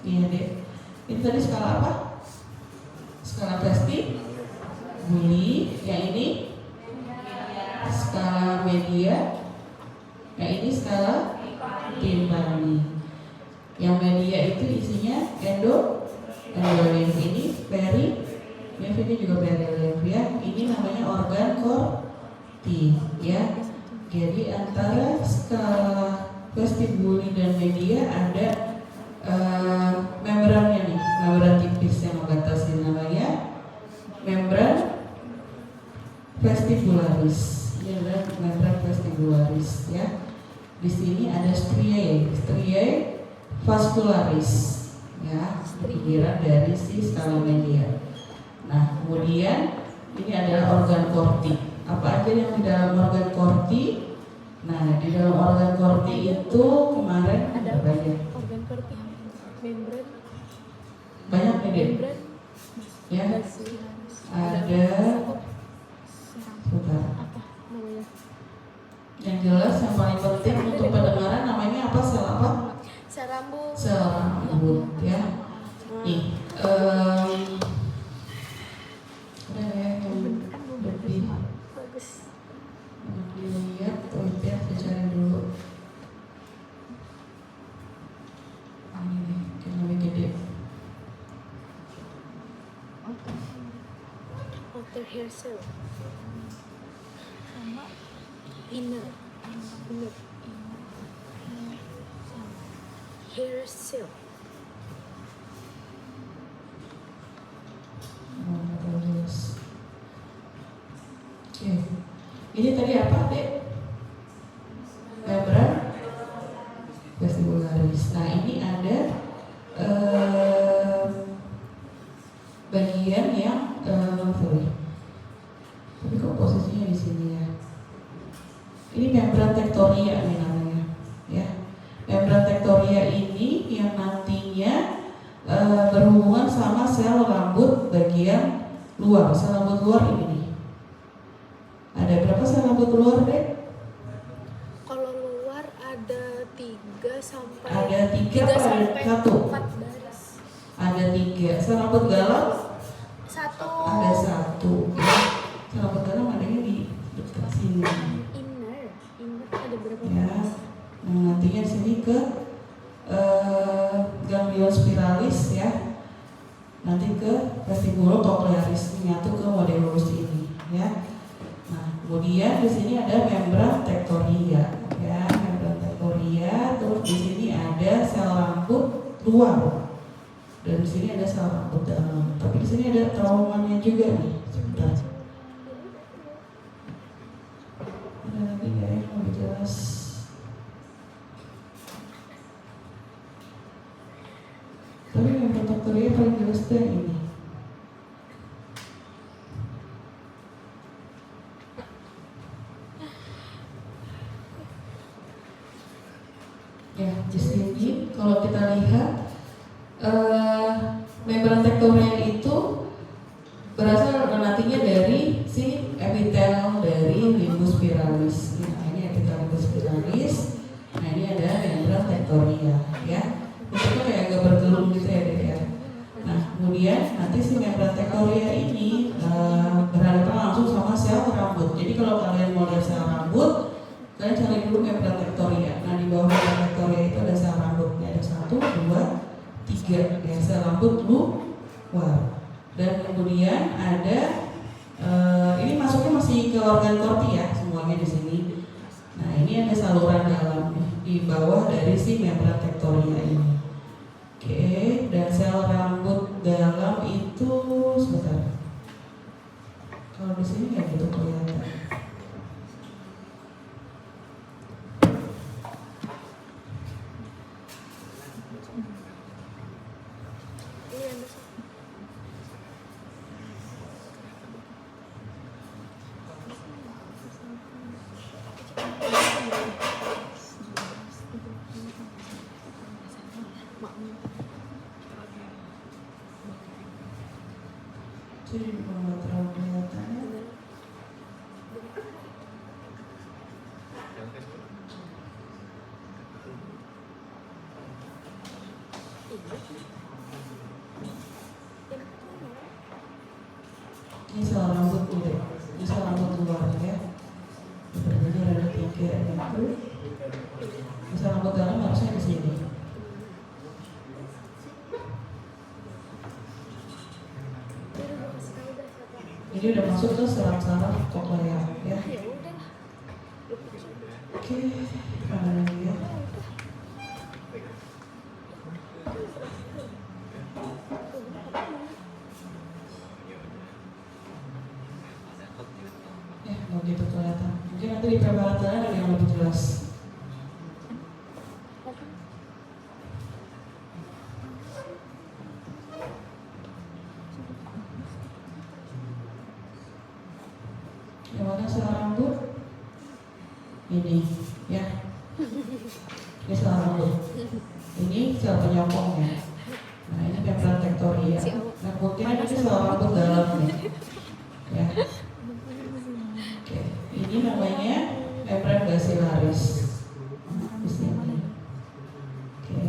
[SPEAKER 1] Iya deh. Ini tadi skala apa? Skala vestibuli. Yang ini skala media. Yang ini skala timpani. Yang media itu isinya endolim, ini ini juga perilim, ya. Ini namanya organ korti, ya. Jadi antara skala vestibuli dan media ada membrannya nih, membran tipis yang membatasi, namanya membran vestibularis. Ini adalah membran vestibularis, ya. Di sini ada striae vascularis, ya, pinggiran dari si skala media. Nah, kemudian ini adalah organ korti. Apa aja yang di dalam organ korti? Nah, di dalam organ korti itu kemarin ada banyak.
[SPEAKER 3] Organ korti, membran.
[SPEAKER 1] Banyak nih, Dek. Ya. Ada. Sebentar.
[SPEAKER 3] Apa namanya?
[SPEAKER 1] Yang jelas yang paling penting untuk pendengaran namanya apa? Sel apa?
[SPEAKER 3] Sel rambut.
[SPEAKER 1] Sel rambut, ya. Nih, ada ya yang lebih
[SPEAKER 3] Bagus.
[SPEAKER 1] dilihat, ya, saya cari dulu. Ini nih, yang lebih gede.
[SPEAKER 3] Outer hair cell. Sama inner hair cell.
[SPEAKER 1] Terus, oke. Ini tadi apa, Dek? Membran vestibularis. Nah, ini ada bagian yang sorry. Tapi kok posisinya di sini, ya? Ini membran tectoria nih namanya, ya. Membran tectoria ini yang nantinya berhubungan sama sel rambut bagian luar. Sel rambut luar ini nih. Ada berapa sel rambut luar, Dek?
[SPEAKER 3] sampai
[SPEAKER 1] Ada 3 apa ada 1?
[SPEAKER 3] 4 baris.
[SPEAKER 1] Ada 3. Sel rambut dalam
[SPEAKER 3] 1
[SPEAKER 1] ada 1. Sel rambut dalam adanya di dekat sini.
[SPEAKER 3] inner ada berapa
[SPEAKER 1] Ya.
[SPEAKER 3] baris?
[SPEAKER 1] Nah, nantinya di sini ke ganglion spiralis ya. Nanti ke vestibulocochlearis nyatu ke modulus ini ya. Nah, kemudian di sini ada membran tectoria ya, membran tectoria. Terus di sini ada sel rambut luar. Dan di sini ada sel rambut dalam. Tapi di sini ada traumanya juga nih. Sebentar. Ada lagi nggak ya yang lebih jelas? Tapi membran tectoria paling jelas tuh yang ini. Ya, di sini kalau kita lihat membran tectoria itu berasal nantinya dari si epitel dari limbus spiralis. Nah, ini epitel limbus spiralis. Nah, ini ada membran tectoria ya. Itu kayak agak bergelung gitu ya, Dek ya. Nah, kemudian nanti si membran tectoria ini berhadapan langsung sama sel rambut. Jadi kalau kalian mau lihat sel rambut, kalian cari dulu membran tectoria. Nah, di bawah membran tectoria itu ada sel rambutnya, ada 1, 2, 3 ya, sel rambut luar. Dan kemudian ada ini masuknya masih ke organ korti ya, semuanya di sini. Nah, ini ada saluran dalam di bawah dari si membran tectoria ini. Oke, dan sel rambut dalam itu sebentar. Kalau di sini nggak gitu kelihatan.
[SPEAKER 3] Iya, bisa.
[SPEAKER 1] Jadi kalau terlalu kelihatan ya. Ini sel rambut udah, ini sel rambut luar ya. Sebenarnya ada 3 itu. Ini sel rambut dalam harusnya di sini. Ini udah masuk ke saraf-saraf koklea ya.
[SPEAKER 3] Ya udah.
[SPEAKER 1] Oke, mana lagi ya? Ya, mau gitu kelihatan. Mungkin nanti di preparatoria ada yang lebih jelas. Yang mana sel rambut? Ini, ya. Ini sel rambut. Ini sel penyokongnya. Nah, ini membran tectoria. Nah, mungkin ini sel rambut dalam nih. Ya. Oke, ini namanya membran basilaris. Di sini. Oke.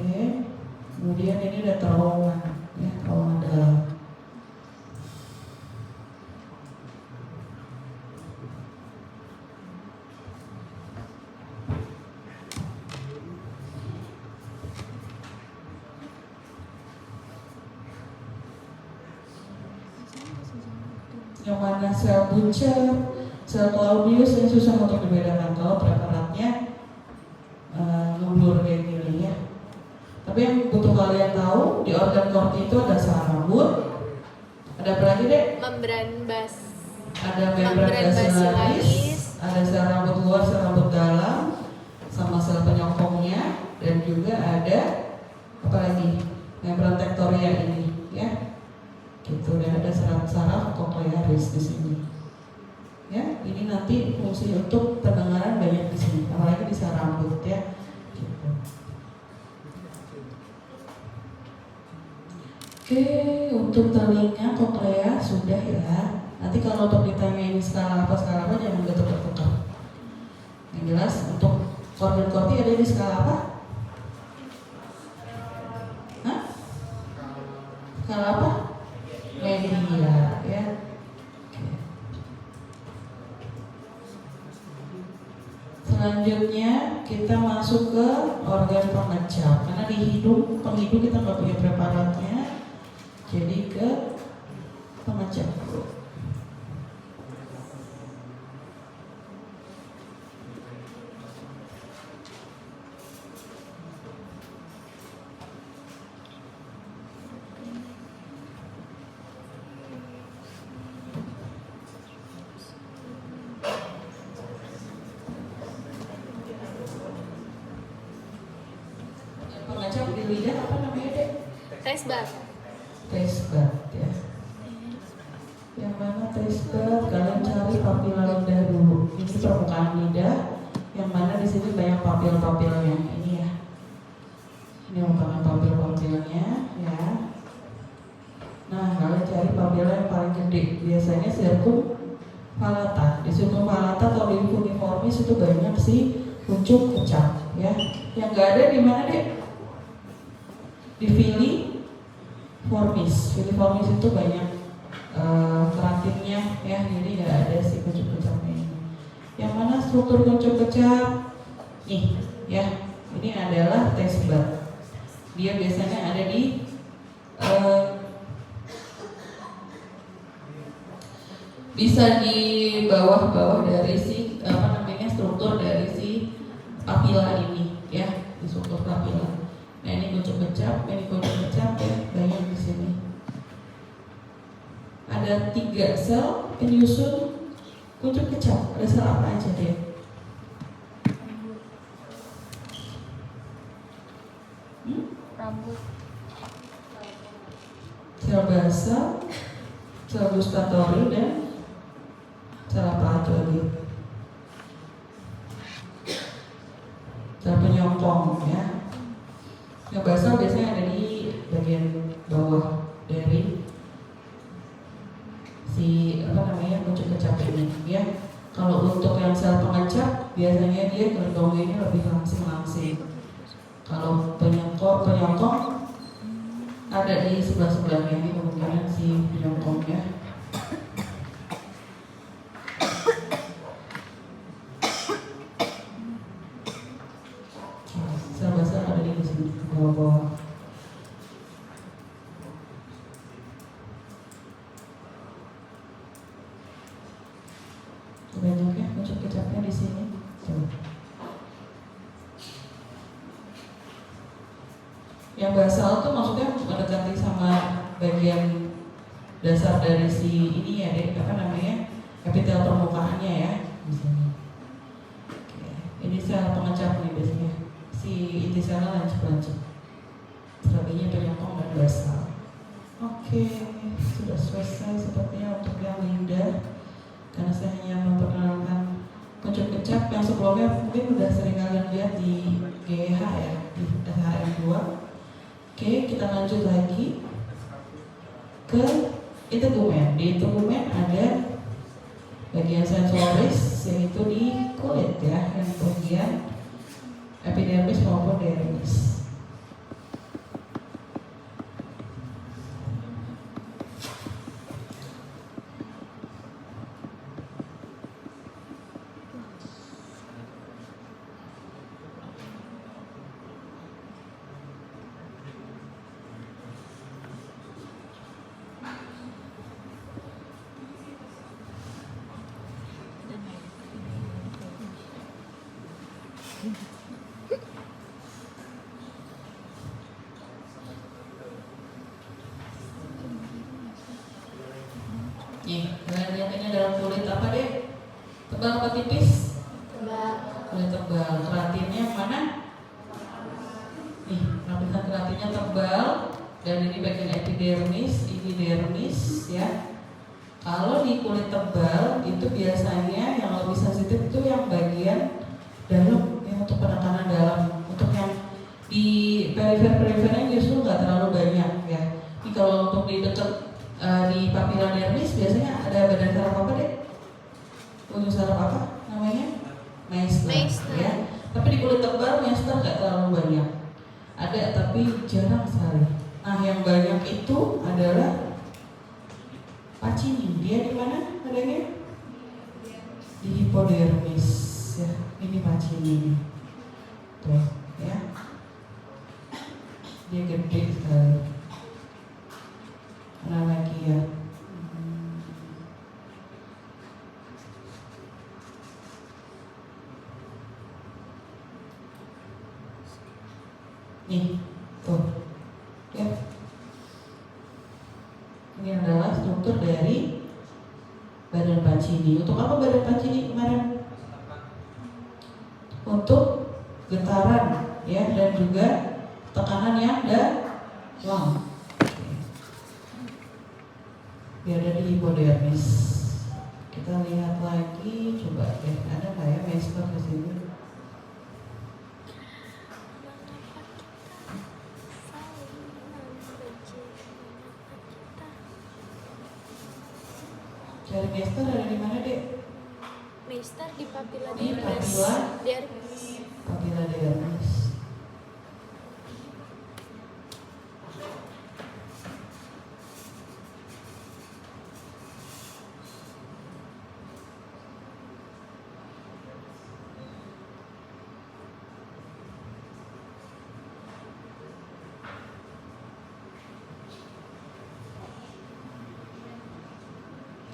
[SPEAKER 1] Kemudian ini ada terowongan, ya, terowongan dalam. Yang mana sel Bucher, sel Claudius yang susah untuk dibedakan kalau preparatnya ngeblur kayak gini ya. Tapi yang butuh kalian tahu di organ korti itu ada sel rambut, ada apa lagi deh?
[SPEAKER 3] Membran bas.
[SPEAKER 1] Ada membran basilaris, ada sel rambut luar, sel rambut dalam, sama sel penyokongnya, dan juga ada apa lagi? Membran tectoria ini ya. Gitu, dan ada saraf-saraf cochlearis di sini. Ya, ini nanti fungsi untuk pendengaran banyak di sini, apalagi di sel rambut ya. Gitu. Oke, untuk telinga cochlea sudah ya. Nanti kalau untuk ditanya ini skala apa jangan bertukar-tukar. Yang jelas untuk organ korti ada di skala apa? Sel apa? Media, ya. Selanjutnya kita masuk ke organ pengecap. Karena di hidung, penghidung kita nggak punya preparatnya, jadi ke pengecap dulu. Pengecap di lidah apa namanya, Dek?
[SPEAKER 3] Taste bud.
[SPEAKER 1] Taste bud, ya. Yang mana taste bud? Kalian cari papila lidah dulu. Ini permukaan lidah. Yang mana di sini banyak papil-papilnya. Ini ya. Ini merupakan papil-papilnya, ya. Nah, kalian cari papil yang paling gede. Biasanya circumvallata. Di circumvallata atau di funiformis itu banyak sih kuncup kecap, ya. Yang nggak ada di mana, Dek? Di filiformis. Filiformis itu banyak keratinnya, ya. Jadi nggak ada si kuncup kecapnya ini. Yang mana struktur kuncup kecap? Nih, ya. Ini adalah taste bud. Dia biasanya ada di bisa di bawah-bawah dari si struktur dari si papila ini, ya, di struktur papila. Nah, ini kuncup kecap, ya, banyak di sini. Ada 3 sel penyusun kuncup kecap. Ada sel apa aja, deh?
[SPEAKER 3] Rambut.
[SPEAKER 1] Sel basal, sel gustatory, dan sel apa aja lagi? Sel penyokong, ya. Yang basal biasanya ada di bagian bawah dari si kuncup kecap ini, ya. Kalau untuk yang sel pengecap biasanya dia gelombangnya lebih langsing. Kalau penyokong ada di sebelah-sebelahnya, ini kemungkinan si penyokongnya. Sel basal ada di sini bawah-bawah. Banyaknya kuncup kecapnya di sini. Tuh. Yang basal tuh maksudnya mendekati sama bagian dasar dari si ini, ya, Dek, epitel permukaannya, ya, di sini. Oke. Ini sel pengecap nih biasanya. Si inti selnya lancip-lancip. Selebihnya penyokong dan basal. Oke, sudah selesai sepertinya untuk yang lidah. Karena saya hanya memperkenalkan kuncup kecap yang sebelumnya mungkin udah sering kalian lihat di GH, ya, di SHM2. Oke, kita lanjut lagi ke integumen. Di integumen ada bagian sensoris, yaitu di kulit, ya, yang bagian epidermis maupun dermis. Nih, kalian lihat ini dalam kulit apa, Dek? Tebal apa tipis?
[SPEAKER 3] Tebal.
[SPEAKER 1] Kulit tebal. Keratinnya mana? Nih, lapisan keratinnya tebal. Dan ini bagian epidermis, ini dermis, ya. Kalau di kulit tebal itu biasanya yang lebih sensitif itu yang bagian dalam, yang untuk penekanan dalam. Untuk yang di perifer-perifernya justru nggak terlalu banyak, ya. Ini kalau untuk di dekat di papila dermis biasanya ada badan saraf apa, Dek? Ujung saraf apa namanya? Meisner, ya. Tapi di kulit tebal Meisner nggak terlalu banyak. Ada tapi jarang sekali. Nah, yang banyak itu adalah Pacini. Dia di mana adanya? Di hipodermis ya. Ini Pacini. Tuh ya. Dia gede sekali. Mana lagi ya? Nih, tuh ya. Ini adalah struktur dari badan Pacini. Untuk apa badan Pacini kemarin? Untuk getaran ya, dan juga tekanan yang dalam. Dia ada di hipodermis. Kita lihat lagi, coba deh, ada nggak ya Meissner di sini? Cari Meissner ada di mana, Dek?
[SPEAKER 3] Meissner di papila
[SPEAKER 1] Di
[SPEAKER 3] dermis.
[SPEAKER 1] papila?
[SPEAKER 3] Dermis.
[SPEAKER 1] Papila dermis.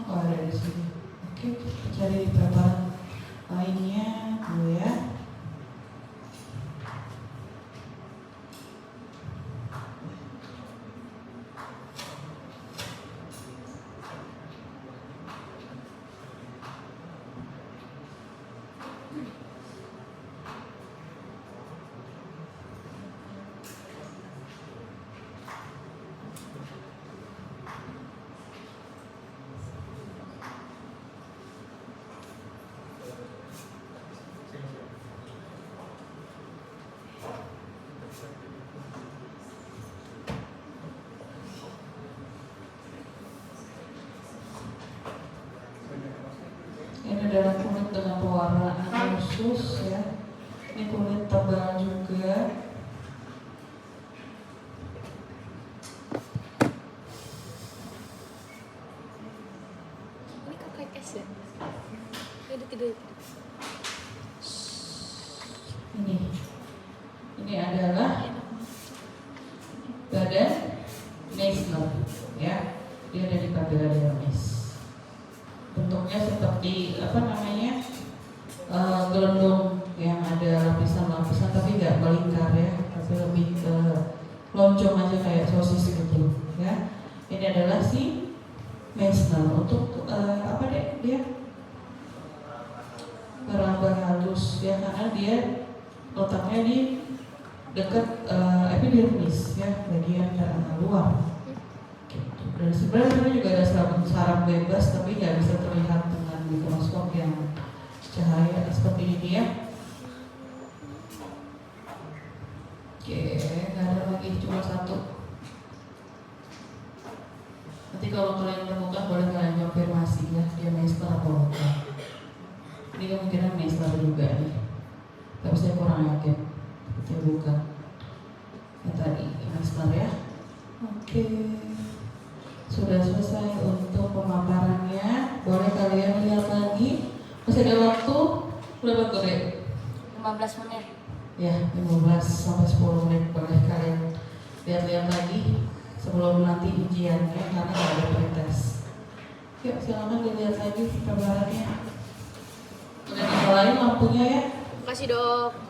[SPEAKER 1] Oh, ada di sini. Oke, kita cari di preparat lainnya dulu ya. Ini adalah kulit dengan pewarnaan khusus ya. Ini kulit tebal juga.
[SPEAKER 3] Ini kakak es ya? Ini tidur.
[SPEAKER 1] Ini adalah badan Meissner ya. Dia ada di papila dermis. Bentuknya seperti apa namanya, gelendung yang ada lapisan-lapisan tapi nggak melingkar ya, tapi lebih ke lonjong aja kayak sosis gitu ya. Ini adalah si Meissner. Untuk apa deh dia? Merambah halus ya, karena dia letaknya di dekat epidermis ya, bagian luar. Dan sebenarnya juga ada saraf bebas tapi nggak bisa terlihat dengan mikroskop yang cahaya seperti ini ya. Oke, nggak ada lagi, cuma satu. Nanti kalau kalian menemukan boleh kalian konfirmasi ya, dia Meissner atau bukan. Ini kemungkinan Meissner juga nih, tapi saya kurang yakin itu bukan. Yang tadi Meissner ya. Oke. Sudah selesai untuk pemaparannya. Boleh kalian lihat lagi. Masih ada waktu berapa Dek?
[SPEAKER 3] 15 menit.
[SPEAKER 1] Ya, 15 sampai 10 menit. Boleh kalian lihat-lihat lagi sebelum nanti ujiannya, karena ada pretest. Yuk, silakan dilihat lagi gambarannya. Udah dinyalain lampunya ya.
[SPEAKER 3] Makasih dok.